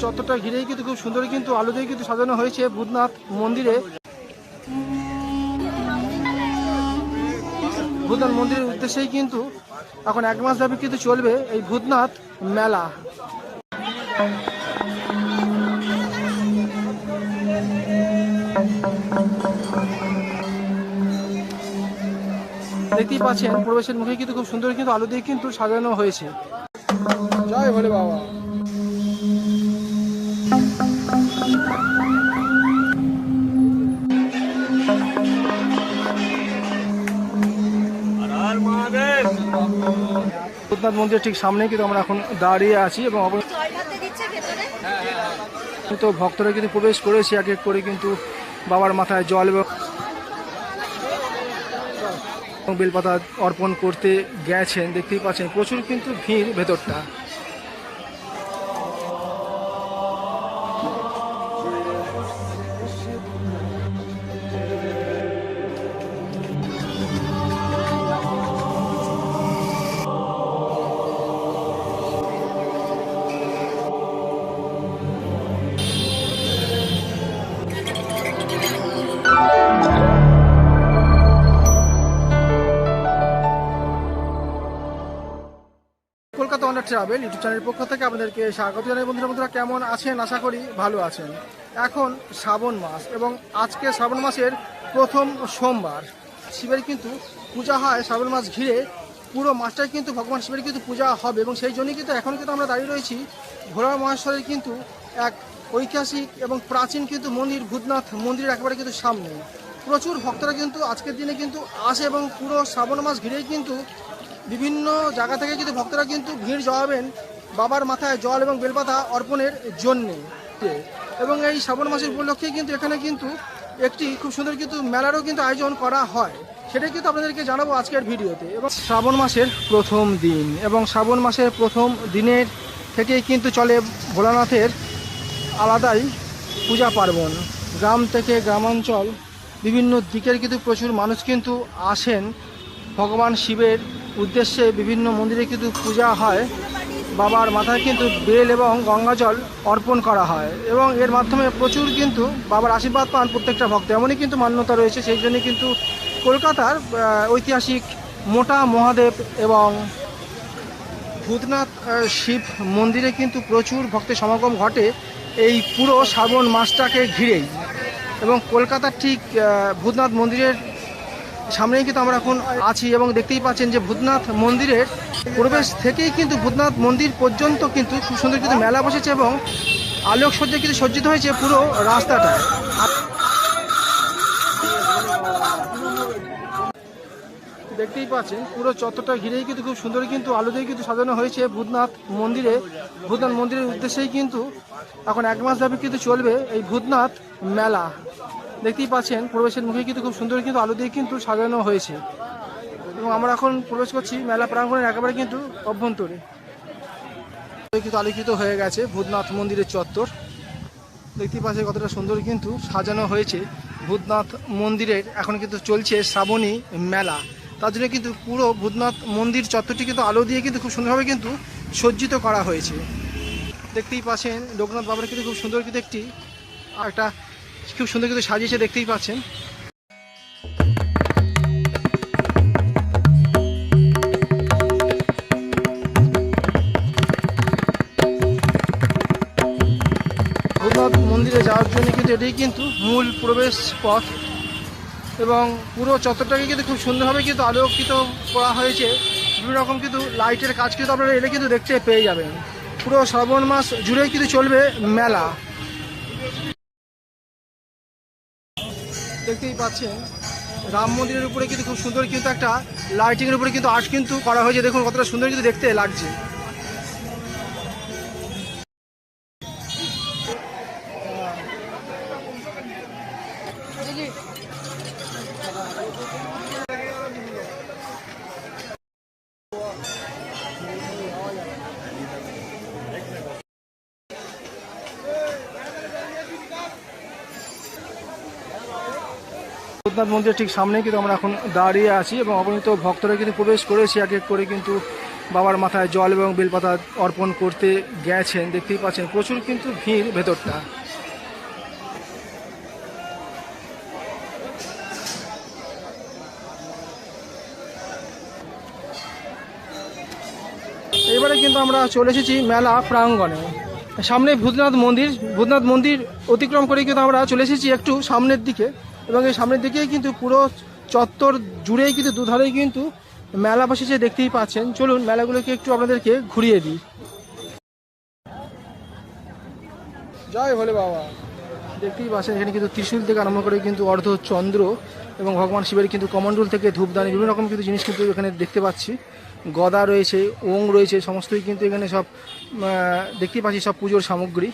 চত্বরটা ঘিরেই কিন্তু খুব সুন্দর কিন্তু আলো দিয়ে কিন্তু সাজানো হয়েছে ভূতনাথ মন্দিরে। ভূতনাথ মন্দিরের উদ্দেশ্যেই কিন্তু এখন 1 মাস ব্যাপী কিন্তু চলবে এই ভূতনাথ মেলা। দেখতেই পাচ্ছেন প্রবেশের মুখে কিন্তু খুব সুন্দর কিন্তু আলো দিয়ে কিন্তু সাজানো হয়েছে। জয় ভোলে বাবা। ভূতনাথ মন্দিরের ঠিক সামনে কিন্তু আমরা এখন দাঁড়িয়ে আছি এবং তো ভক্তরা কিন্তু প্রবেশ করেছে এক এক করে কিন্তু বাবার মাথায় জল এবং বেলপাতা অর্পণ করতে গেছেন। দেখতেই পাচ্ছেন প্রচুর কিন্তু ভিড় ভেতরটা। কলকাতা ওয়ান্ডার ট্রাভেল ইউটিউব চ্যানেলের পক্ষ থেকে আপনাদেরকে স্বাগত জানাই। বন্ধুরা কেমন আছেন? আশা করি ভালো আছেন। এখন শ্রাবণ মাস এবং আজকে শ্রাবণ মাসের প্রথম সোমবার। শিবের কিন্তু পূজা হয় শ্রাবণ মাস ঘিরে, পুরো মাসটাই কিন্তু ভগবান শিবের কিন্তু পূজা হবে এবং সেই জন্যই কিন্তু এখন কিন্তু আমরা দাঁড়িয়ে রয়েছি ভোলা মহেশ্বরের কিন্তু এক ঐতিহাসিক এবং প্রাচীন কিন্তু মন্দির ভূতনাথ মন্দিরের একেবারে কিন্তু সামনে। প্রচুর ভক্তরা কিন্তু আজকের দিনে কিন্তু আসে এবং পুরো শ্রাবণ মাস ঘিরেই কিন্তু বিভিন্ন জায়গা থেকে কিন্তু ভক্তরা কিন্তু ভিড় জমাবেন বাবার মাথায় জল এবং বেলপাতা অর্পণের জন্যে। এবং এই শ্রাবণ মাসের উপলক্ষে কিন্তু এখানে কিন্তু একটি খুব সুন্দর কিন্তু মেলারও কিন্তু আয়োজন করা হয়, সেটাই কিন্তু আপনাদেরকে জানাবো আজকের ভিডিওতে। এবং শ্রাবণ মাসের প্রথম দিন এবং শ্রাবণ মাসের প্রথম দিনের থেকেই কিন্তু চলে ভোলানাথের আলাদাই পূজা পার্বণ। গ্রাম থেকে গ্রামাঞ্চল বিভিন্ন দিকের কিন্তু প্রচুর মানুষ কিন্তু আসেন ভগবান শিবের উদ্দেশ্যে। বিভিন্ন মন্দিরে কিন্তু পূজা হয়, বাবার মাথায় কিন্তু বেল এবং গঙ্গা জল অর্পণ করা হয় এবং এর মাধ্যমে প্রচুর কিন্তু বাবার আশীর্বাদ পান প্রত্যেকটা ভক্ত। এমনই কিন্তু মান্যতা রয়েছে, সেই জন্য কিন্তু কলকাতার ঐতিহাসিক মোটা মহাদেব এবং ভূতনাথ শিব মন্দিরে কিন্তু প্রচুর ভক্তের সমাগম ঘটে এই পুরো শ্রাবণ মাসটাকে ঘিরেই। এবং কলকাতার ঠিক ভূতনাথ মন্দিরের সামনেই কিন্তু আমরা এখন আছি এবং দেখতেই পাচ্ছেন যে ভূতনাথ মন্দিরের প্রবেশ থেকেই কিন্তু ভূতনাথ মন্দির পর্যন্ত কিন্তু খুব সুন্দর কিন্তু মেলা বসেছে এবং আলোকসজ্জায় কিন্তু সজ্জিত হয়েছে পুরো রাস্তাটা। দেখতেই পাচ্ছেন পুরো চত্বরটা ঘিরেই কিন্তু খুব সুন্দর কিন্তু আলো দিয়ে কিন্তু সাজানো হয়েছে ভূতনাথ মন্দিরে। ভূতনাথ মন্দিরের উদ্দেশ্যেই কিন্তু এখন 1 মাস ব্যাপী কিন্তু চলবে এই ভূতনাথ মেলা। দেখতেই পাচ্ছেন প্রবেশের মুখে কিন্তু খুব সুন্দর কিন্তু আলো দিয়ে কিন্তু সাজানো হয়েছে এবং আমরা এখন প্রবেশ করছি মেলা প্রাঙ্গণের একেবারে কিন্তু অভ্যন্তরে। কিন্তু আলোকিত হয়ে গেছে ভূতনাথ মন্দিরের চত্বর। দেখতেই পাচ্ছেন কতটা সুন্দর কিন্তু সাজানো হয়েছে ভূতনাথ মন্দিরের। এখন কিন্তু চলছে শ্রাবণী মেলা, তার জন্য কিন্তু পুরো ভূতনাথ মন্দির চত্বরটি কিন্তু আলো দিয়ে কিন্তু খুব সুন্দরভাবে কিন্তু সজ্জিত করা হয়েছে। দেখতেই পাচ্ছেন লোকনাথ বাবার কিন্তু খুব সুন্দর কিন্তু একটা খুব সুন্দর কিন্তু সাজিয়েছে, দেখতেই পাচ্ছেন। ভূতনাথ মন্দিরে যাওয়ার জন্য কিন্তু এটাই কিন্তু মূল প্রবেশ পথ এবং পুরো চত্বরটাকে কিন্তু খুব সুন্দরভাবে কিন্তু আলোকিত করা হয়েছে। বিভিন্ন রকম কিন্তু লাইটের কাজ কিন্তু আপনারা এলে কিন্তু দেখতে পেয়ে যাবেন। পুরো শ্রাবণ মাস জুড়েই কিন্তু চলবে মেলা। দেখতেই পাচ্ছেন রাম মন্দিরের উপরে কিন্তু খুব সুন্দর কিন্তু একটা লাইটিংয়ের উপরে কিন্তু আর্ট কিন্তু করা হয়েছে। দেখুন কতটা সুন্দর কিন্তু দেখতে লাগছে। ভূতনাথ মন্দিরের ঠিক সামনেই কিন্তু আমরা এখন দাঁড়িয়ে আছি এবং অগণিত ভক্তরা কিন্তু প্রবেশ করেছে এক এক করে কিন্তু বাবার মাথায় জল এবং বেলপাতা অর্পণ করতে গেছেন। দেখতেই পাচ্ছেন প্রচুর কিন্তু ভিড় ভেতরটা। এবারে কিন্তু আমরা চলে এসেছি মেলা প্রাঙ্গণে। সামনে ভূতনাথ মন্দির অতিক্রম করে কিন্তু আমরা চলে এসেছি একটু সামনের দিকে, এবং এই সামনের দিকেই কিন্তু পুরো চত্বর জুড়েই কিন্তু দুধারেই কিন্তু মেলা বসেছে, দেখতেই পাচ্ছেন। চলুন মেলাগুলোকে একটু আপনাদেরকে ঘুরিয়ে দিই। জয় ভোলে বাবা। দেখতেই পাচ্ছেন এখানে কিন্তু ত্রিশূল থেকে আরম্ভ করে কিন্তু অর্ধচন্দ্র এবং ভগবান শিবের কিন্তু কমণ্ডল থেকে ধূপদানি বিভিন্ন রকম কিন্তু জিনিস কিন্তু এখানে দেখতে পাচ্ছি। গদা রয়েছে, ওং রয়েছে, সমস্তই কিন্তু এখানে সব দেখতেই পাচ্ছি সব পুজোর সামগ্রী।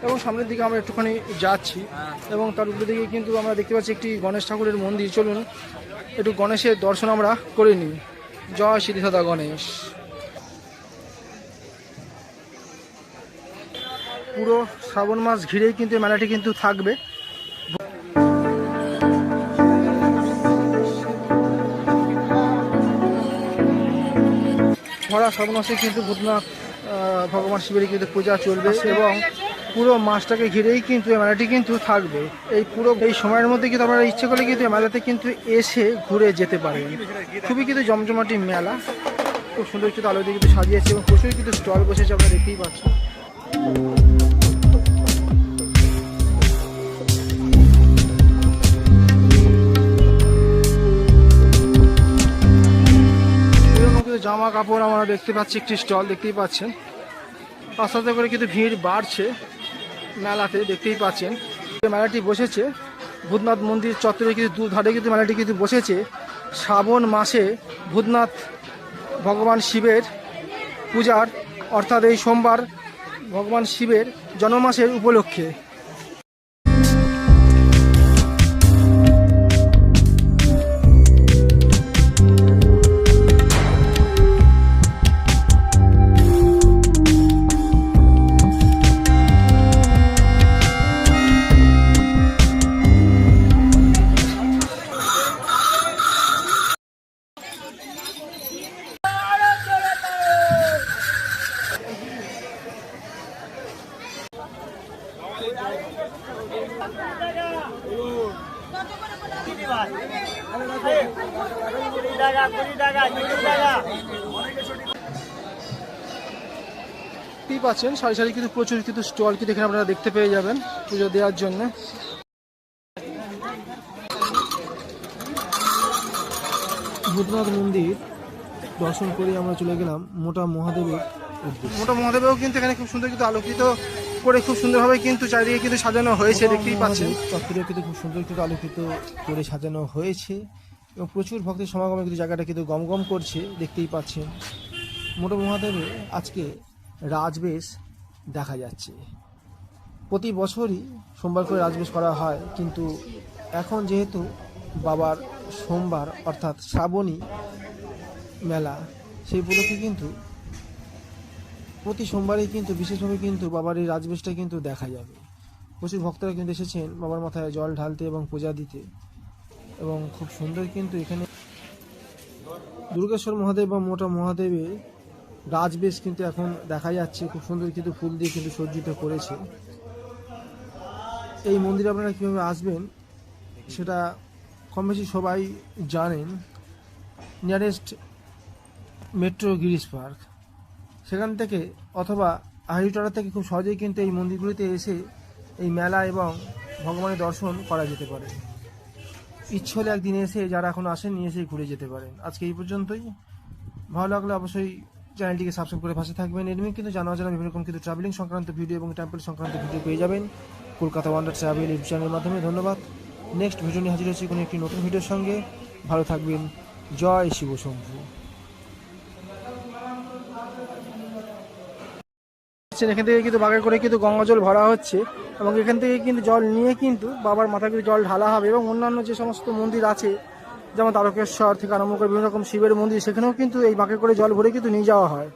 এবং সামনের দিকে আমরা একটুখানি যাচ্ছি এবং তার উপর দিকে কিন্তু আমরা দেখতে পাচ্ছি একটি গণেশ ঠাকুরের মন্দির। চলুন একটু গণেশের দর্শন আমরা করে নিই। জয় সিদ্ধিদাতা গণেশ। পুরো শ্রাবণ মাস ঘিরেই কিন্তু মেলাটি কিন্তু থাকবে। ভরা শ্রাবণ মাসে কিন্তু ভূতনাথ ভগবান শিবের কিন্তু পূজা চলবে এবং পুরো মাসটাকে ঘিরেই কিন্তু এই মেলাটি কিন্তু থাকবে। এই সময়ের মধ্যে কিন্তু আপনারা ইচ্ছে করলে কিন্তু এই মেলাতে কিন্তু এসে ঘুরে যেতে পারেন। খুবই কিন্তু জমজমাটি মেলা, খুব সুন্দর কিন্তু আলো দিয়ে কিন্তু সাজিয়েছে এবং প্রচুর কিন্তু স্টল বসেছে, আপনারা দেখতেই পাচ্ছেন। জামা কাপড় আমরা দেখতে পাচ্ছি একটি স্টল, দেখতেই পাচ্ছেন। আস্তে আস্তে করে কিন্তু ভিড় বাড়ছে মেলাতে, দেখতেই পাচ্ছেন। মেলাটি বসেছে ভূতনাথ মন্দির চত্বরে কিন্তু দুধারে কিন্তু মেলাটি কিন্তু বসেছে শ্রাবণ মাসে ভূতনাথ ভগবান শিবের পূজার, অর্থাৎ এই সোমবার ভগবান শিবের জন্মমাসের উপলক্ষে। দেখতেই পাচ্ছেন সারি সারি কিন্তু প্রচুর কিন্তু স্টল কিন্তু এখানে আপনারা দেখতে পেয়ে যাবেন পুজো দেওয়ার জন্য। ভূতনাথ মন্দির দর্শন করে আমরা চলে গেলাম মোটা মহাদেবের উদ্দেশ্যে। মোটা মহাদেবেও কিন্তু এখানে খুব সুন্দর কিন্তু আলোকিত করে খুব সুন্দরভাবে কিন্তু চারিদিকে কিন্তু সাজানো হয়েছে, দেখতেই পাচ্ছেন। চত্বরে কিন্তু খুব সুন্দর কিন্তু আলোকিত করে সাজানো হয়েছে এবং প্রচুর ভক্তের সমাগমে কিন্তু জায়গাটা কিন্তু গমগম করছে, দেখতেই পাচ্ছেন। মোটা মহাদেবে আজকে রাজবেশ দেখা যাচ্ছে। প্রতি বছরই সোমবার করে রাজবেশ করা হয়, কিন্তু এখন যেহেতু বাবার সোমবার অর্থাৎ শ্রাবণী মেলা, সেই উপলক্ষে কিন্তু প্রতি সোমবারেই কিন্তু বিশেষভাবে কিন্তু বাবার এই রাজবেশটা কিন্তু দেখা যাবে। প্রচুর ভক্তরা কিন্তু এসেছেন বাবার মাথায় জল ঢালতে এবং পূজা দিতে, এবং খুব সুন্দর কিন্তু এখানে দুর্গেশ্বর মহাদেব বা মোটা মহাদেবের রাজবেশ কিন্তু এখন দেখা যাচ্ছে। খুব সুন্দর কিন্তু ফুল দিয়ে কিন্তু সজ্জিত করেছে। এই মন্দিরে আপনারা কীভাবে আসবেন সেটা কম বেশি সবাই জানেন। নিয়ারেস্ট মেট্রো গিরিশ পার্ক, সেখান থেকে অথবা হাইটারা থেকে খুব সহজেই কিন্তু এই মন্দিরগুলিতে এসে এই মেলা এবং ভগবানের দর্শন করা যেতে পারে। ইচ্ছে হলে একদিন এসে যারা এখন আসেন এসে ঘুরে যেতে পারেন। আজকে এই পর্যন্তই। ভালো লাগলে অবশ্যই চ্যানেলটিকে সাবস্ক্রাইব করে পাশে থাকবেন। এরকম কিন্তু জানা বিভিন্ন রকম কিন্তু ট্রাভেলিং সংক্রান্ত ভিডিও এবং টেম্পল সংক্রান্ত ভিডিও পেয়ে যাবেন কলকাতা ওয়ান্ডার ট্রাভেল ইউটিউব চ্যানেলের মাধ্যমে। ধন্যবাদ। নেক্সট ভিডিও নিয়ে হাজির হচ্ছি কোনো একটি নতুন ভিডিওর সঙ্গে। ভালো থাকবেন। জয় শিব শম্ভু। এখান থেকে কিন্তু বাগের করে কিন্তু গঙ্গা জল ভরা হচ্ছে এবং এখান থেকে কিন্তু জল নিয়ে কিন্তু বাবার মাথায় কিন্তু জল ঢালা হবে, এবং অন্যান্য যে সমস্ত মন্দির আছে যেমন তারকেশ্বর থেকে আরম্ভ করে বিভিন্ন রকম শিবের মন্দির, সেখানেও কিন্তু এই বাঁকে করে জল ভরে কিন্তু নিয়ে যাওয়া হয়।